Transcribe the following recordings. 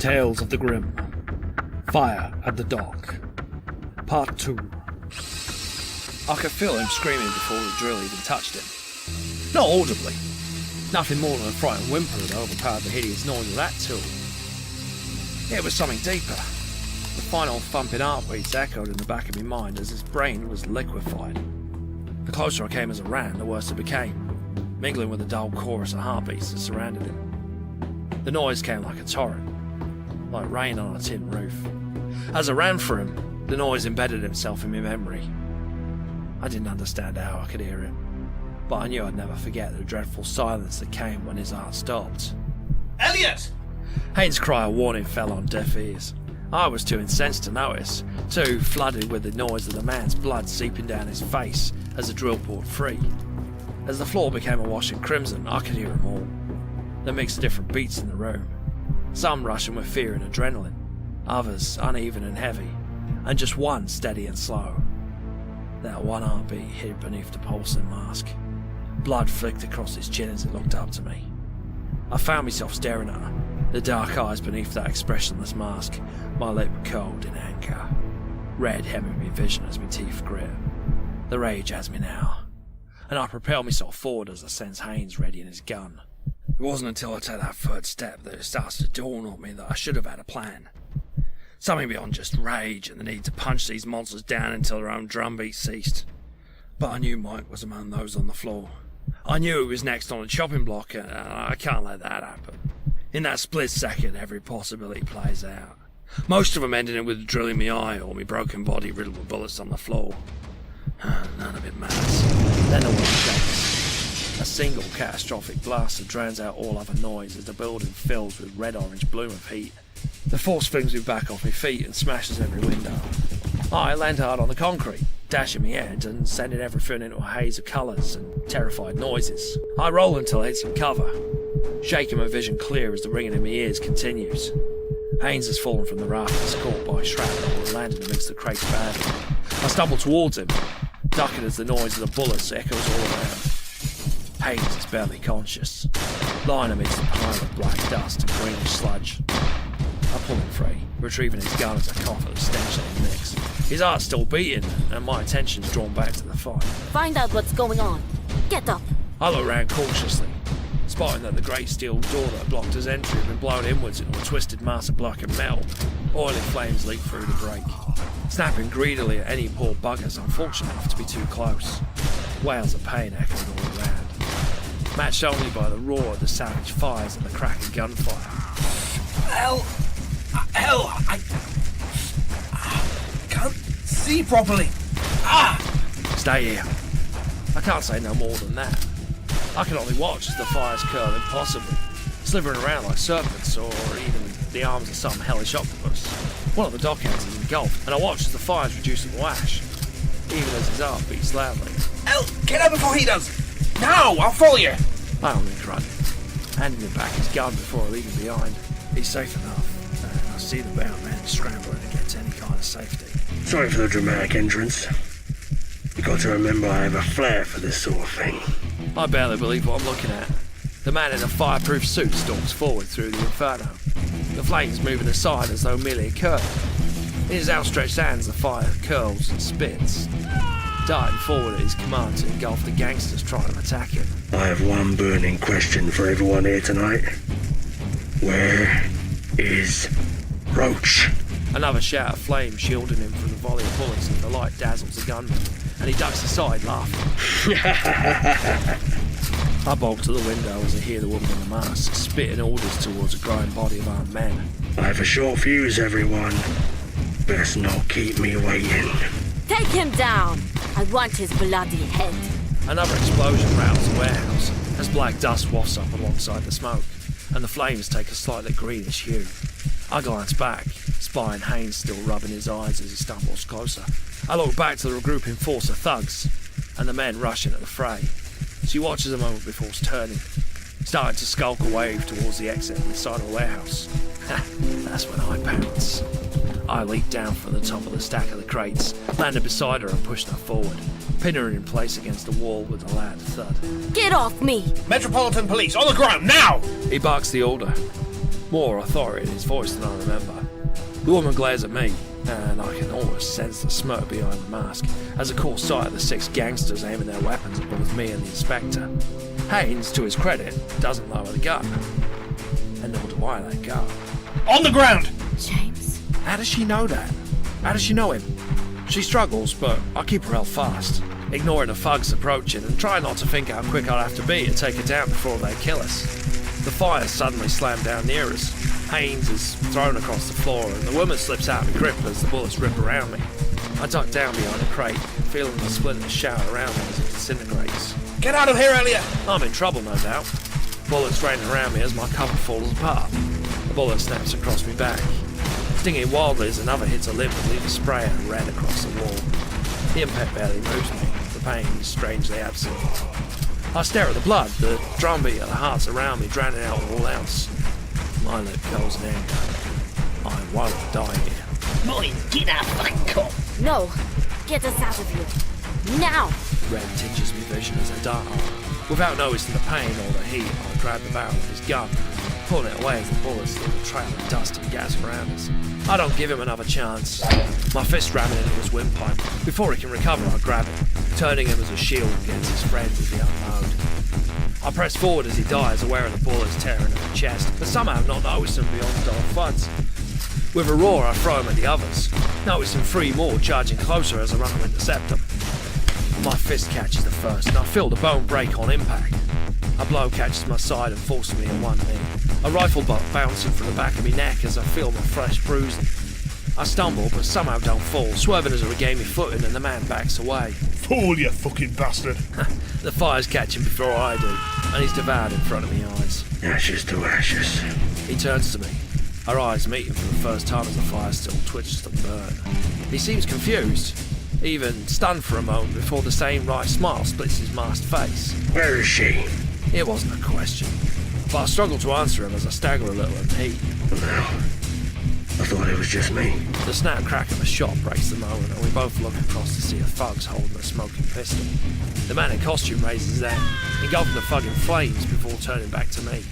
Tales of the Grim. Fire at the Dock. Part 2. I could feel him screaming before the drill even touched him. Not audibly. Nothing more than a frightened whimper that overpowered the hideous noise of that tool. It was something deeper. The final thumping heartbeats echoed in the back of my mind as his brain was liquefied. The closer I came as I ran, the worse it became, mingling with the dull chorus of heartbeats that surrounded him. The noise came like a torrent, like rain on a tin roof. As I ran for him, the noise embedded itself in my memory. I didn't understand how I could hear it, but I knew I'd never forget the dreadful silence that came when his heart stopped. Elliot! Haynes' cry of warning fell on deaf ears. I was too incensed to notice, too flooded with the noise of the man's blood seeping down his face as the drill poured free. As the floor became awash in crimson, I could hear them all. The mix of different beats in the room. Some rushing with fear and adrenaline, others uneven and heavy, and just one steady and slow. That one heartbeat hid beneath the pulsing mask. Blood flicked across his chin as it looked up to me. I found myself staring at her, the dark eyes beneath that expressionless mask, my lip curled in anger. Red hemming me vision as my teeth grit. The rage has me now, and I propel myself forward as I sense Haynes readying his gun. It wasn't until I took that third step that it starts to dawn on me that I should have had a plan. Something beyond just rage and the need to punch these monsters down until their own drumbeat ceased. But I knew Mike was among those on the floor. I knew he was next on the chopping block, and I can't let that happen. In that split second, every possibility plays out. Most of them ending with drilling me eye or me broken body riddled with bullets on the floor. None of it matters. Then the world shakes. A single catastrophic blast that drowns out all other noise as the building fills with red-orange bloom of heat. The force flings me back off my feet and smashes every window. I land hard on the concrete, dashing my head and sending everything into a haze of colours and terrified noises. I roll until I hit some cover, shaking my vision clear as the ringing in my ears continues. Haynes has fallen from the rafters, caught by shrapnel and landed amidst the crates badly. I stumble towards him, ducking as the noise of the bullets echoes all around. Haynes is barely conscious, lying amidst a pile of black dust and greenish sludge. I pull him free, retrieving his gun as I cough at the stench of the mix. His heart's still beating, and my attention's drawn back to the fight. Find out what's going on. Get up. I look round cautiously, spotting that the great steel door that blocked his entry had been blown inwards into a twisted mass of black and metal. Oily flames leak through the break, snapping greedily at any poor buggers unfortunate enough to be too close. Wails of pain echoed all around, matched only by the roar of the savage fires and the crack of gunfire. Hell, I can't see properly. Stay here. I can't say no more than that. I can only watch as the fires curl impossibly, slithering around like serpents or even the arms of some hellish octopus. One of the dockhands is engulfed, and I watch as the fires reduce into ash, even as his heart beats loudly. Get out before he does! Now, I'll follow you! I only grunt, handing him back his gun before I leave him behind. He's safe enough, and I see the bound man scrambling to get to any kind of safety. Sorry for the dramatic entrance. You've got to remember I have a flair for this sort of thing. I barely believe what I'm looking at. The man in a fireproof suit stalks forward through the inferno, the flames moving aside as though merely a curtain. In his outstretched hands, the fire curls and spits, darting forward at his command to engulf the gangsters trying to attack him. I have one burning question for everyone here tonight. Where is Roach? Another shout of flame shielding him from the volley of bullets as the light dazzles the gunman, and he ducks aside, laughing. I bolt to the window as I hear the woman in the mask spitting orders towards a growing body of armed men. I have a short fuse, everyone. Best not keep me waiting. Take him down. I want his bloody head. Another explosion rattles the warehouse as black dust wafts up alongside the smoke, and the flames take a slightly greenish hue. I glance back, spying Haynes still rubbing his eyes as he stumbles closer. I look back to the regrouping force of thugs, and the men rushing at the fray. She watches a moment before turning, starting to skulk away towards the exit inside the warehouse. That's when I pounce. I leap down from the top of the stack of the crates, landed beside her and pushed her forward, pinning her in place against the wall with a loud thud. Get off me! Metropolitan Police, on the ground, now! He barks the order. more authority in his voice than I remember. The woman glares at me, and I can almost sense the smirk behind the mask as I caught sight of the 6 gangsters aiming their weapons at both me and the inspector. Haynes, to his credit, doesn't lower the gun. And nor do I let go. On the ground! James? How does she know that? How does she know him? She struggles, but I keep her held fast, ignoring the thugs approaching and try not to think how quick I'd have to be to take her down before they kill us. The fire suddenly slammed down near us. Haynes is thrown across the floor and the woman slips out of the grip as the bullets rip around me. I duck down behind a crate, feeling the splinters shout around me as it disintegrates. Get out of here, Elliot! I'm in trouble, no doubt. Bullets raining around me as my cover falls apart. The bullet snaps across me back. Stinging wildly as another hits a lip and leaves a spray of red across the wall. The impact barely moves me, the pain is strangely absent. I stare at the blood, the drumbeat of the hearts around me drowning out all else. My lip curls in anger. I won't die here. Molly, get out, fucking cop! No! Get us out of here! Now! Red tinges me vision as I dart on. Without noticing the pain or the heat, I grab the barrel of his gun, pulling it away as the bullets leave a trail of dust and gas around us. I don't give him another chance. My fist ramming into his windpipe. Before he can recover, I grab him, turning him as a shield against his friends as he unload. I press forward as he dies, aware of the bullets tearing at the chest, but somehow not noticing beyond the dark floods. With a roar, I throw him at the others, noticing 3 more charging closer as I run to intercept them. My fist catches the first, and I feel the bone break on impact. A blow catches my side and forces me on one knee. A rifle butt bouncing from the back of my neck as I feel my fresh bruising. I stumble, but somehow don't fall, swerving as I regain my footing and the man backs away. Fool, you fucking bastard! The fire's catching before I do, and he's devoured in front of me eyes. Ashes to ashes. He turns to me, our eyes meeting for the first time as the fire still twitches and burn. He seems confused, even stunned for a moment before the same wry smile splits his masked face. Where is she? It wasn't a question, but I struggle to answer him as I stagger a little in heat. Well, I thought it was just me. The snap crack of a shot breaks the moment, and we both look across to see a thugs holding a smoking pistol. The man in costume raises his hand, engulfing the thug in flames before turning back to me.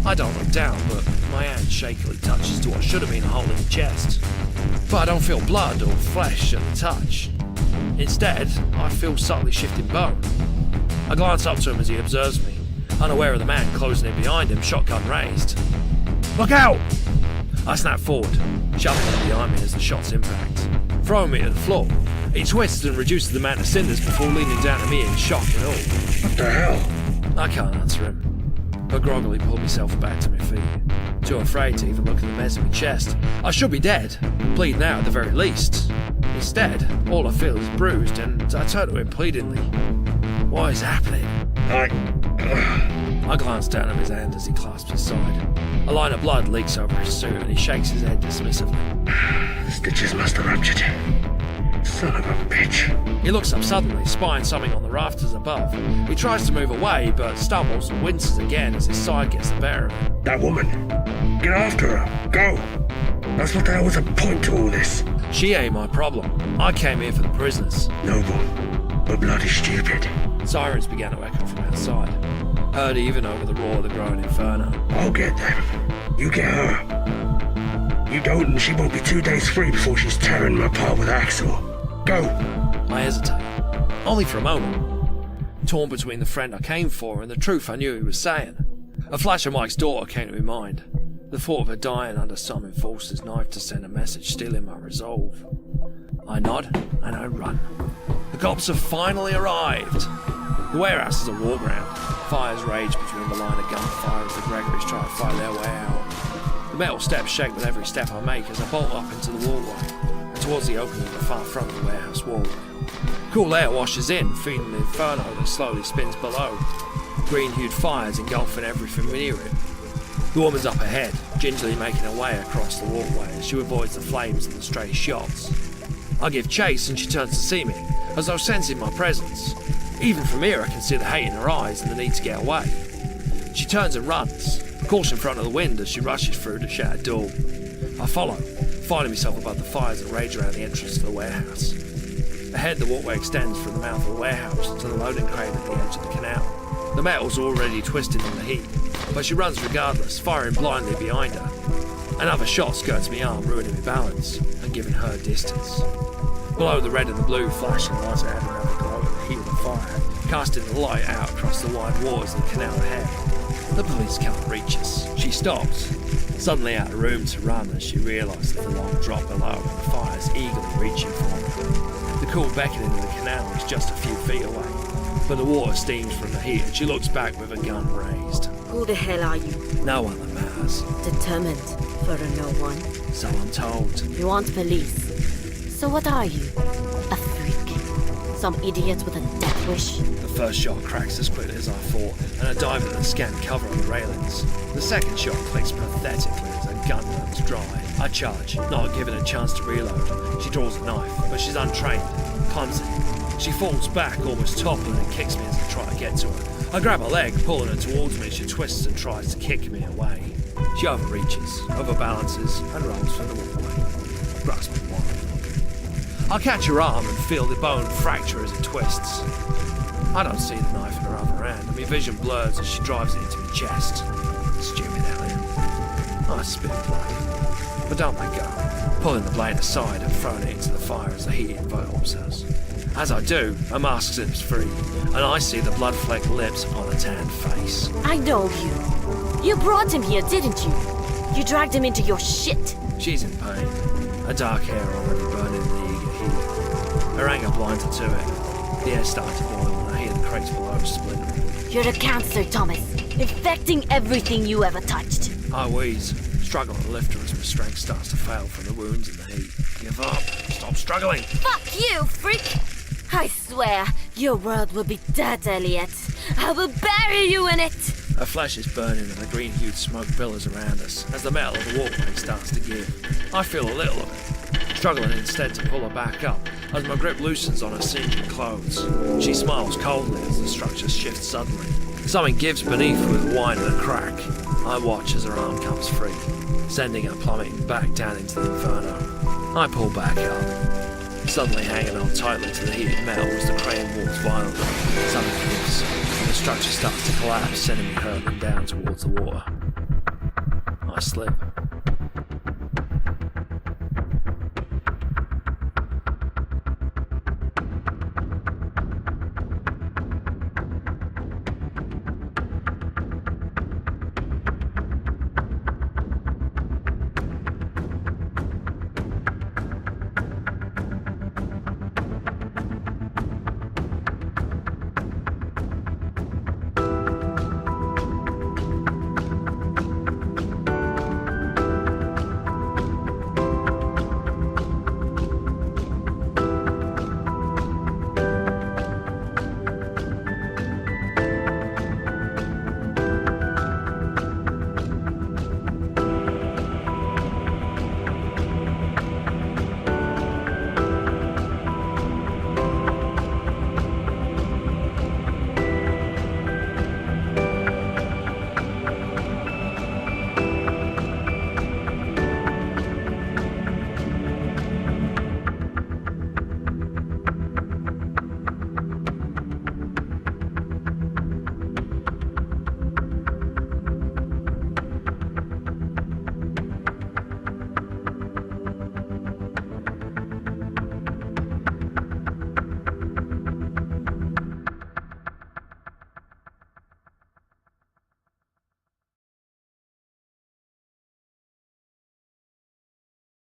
I don't look down, but my hand shakily touches to what should have been a hole in the chest. But I don't feel blood or flesh at the touch. Instead, I feel subtly shifting bone. I glance up to him as he observes me, unaware of the man closing in behind him, shotgun raised. "Look out!" I snap forward, shoving him behind me as the shots impact. Throwing me to the floor, he twists and reduces the man to cinders before leaning down to me in shock and all. What the hell? I can't answer him, but groggily pull myself back to my feet, too afraid to even look at the mess in my chest. I should be dead, bleeding out at the very least. Instead, all I feel is bruised, and I turn to him pleadingly. What is happening? I glance down at his hand as he clasps his side. A line of blood leaks over his suit and he shakes his head dismissively. Stitches must have ruptured. Son of a bitch. He looks up suddenly, spying something on the rafters above. He tries to move away, but stumbles and winces again as his side gets the better of him. That woman. Get after her. Go. That's what the hell was the point to all this. She ain't my problem. I came here for the prisoners. Noble, but bloody stupid. Sirens began to echo from outside, heard even over the roar of the growing inferno. I'll get them. You get her. You don't, and she won't be 2 days free before she's tearing them apart with Axel. Go. I hesitate, only for a moment, torn between the friend I came for and the truth I knew he was saying. A flash of Mike's daughter came to my mind. The thought of her dying under some enforcer's knife to send a message stealing my resolve. I nod and I run. The cops have finally arrived. The warehouse is a war ground. Fires rage between the line of gunfire as the Gregories try to fight their way out. The metal steps shake with every step I make as I bolt up into the walkway and towards the opening at the far front of the warehouse wall. Cool air washes in, feeding the inferno that slowly spins below. Green-hued fires engulfing everything near it. The woman's up ahead, gingerly making her way across the walkway as she avoids the flames and the stray shots. I give chase and she turns to see me, as though sensing my presence. Even from here I can see the hate in her eyes and the need to get away. She turns and runs, caution in front of the wind as she rushes through the shattered door. I follow, finding myself above the fires that rage around the entrance to the warehouse. Ahead the walkway extends from the mouth of the warehouse to the loading crane at the edge of the canal. The metal's already twisted in the heat, but she runs regardless, firing blindly behind her. Another shot skirts my arm, ruining my balance and giving her distance. Below, the red and the blue flashing lights add another glow in the heat of the fire, casting the light out across the wide waters of the canal ahead. The police can't reach us. She stops, suddenly out of room to run as she realises the long drop below and the fire's eagerly reaching for her. The cool beckoning of the canal is just a few feet away, but the water steams from the heat and she looks back with her gun raised. Who the hell are you? No one that matters, Determined for a no one. so I'm told. You aren't police. So what are you? A freak? Some idiot with a death wish? The first shot cracks as quickly as I thought, and I dive into the scant cover of the railings. The second shot clicks pathetically as her gun runs dry. I charge, not given a chance to reload. She draws a knife, but she's untrained, clumsy. She falls back, almost toppling, and kicks me as I try to get to her. I grab her leg, pulling her towards me. She twists and tries to kick me away. She overreaches, overbalances, and rolls for the walkway, grasping one. I catch her arm and feel the bone fracture as it twists. I don't see the knife in her other hand, and my vision blurs as she drives it into my chest. Stupid Elliot. I spit blood, but don't let go, pulling the blade aside and throwing it into the fire as the heat envelops us. As I do, her mask slips free, and I see the blood-flecked lips upon a tanned face. I know you. You brought him here, didn't you? You dragged him into your shit. She's in pain, her dark hair already burning in the eager heat. Her anger blinds her to it. The air starts to boil, and I hear the crates below splintering. You're a cancer, Thomas. Infecting everything you ever touched. I wheeze, struggle to lift her as my strength starts to fail from the wounds and the heat. Give up. Stop struggling. Fuck you, freak! I swear, your world will be dead, Elliot. I will bury you in it! Her flesh is burning and the green-hued smoke billows around us as the metal of the walkway starts to give. I feel a little of it, struggling instead to pull her back up as my grip loosens on her sinking clothes. She smiles coldly as the structure shifts suddenly. Something gives beneath with a whine and a crack. I watch as her arm comes free, sending her plummeting back down into the inferno. I pull back up. Suddenly hanging on tightly to the heated metal as the crane walks violently. Something gives, and the structure starts to collapse, sending me hurtling down towards the water. I slip,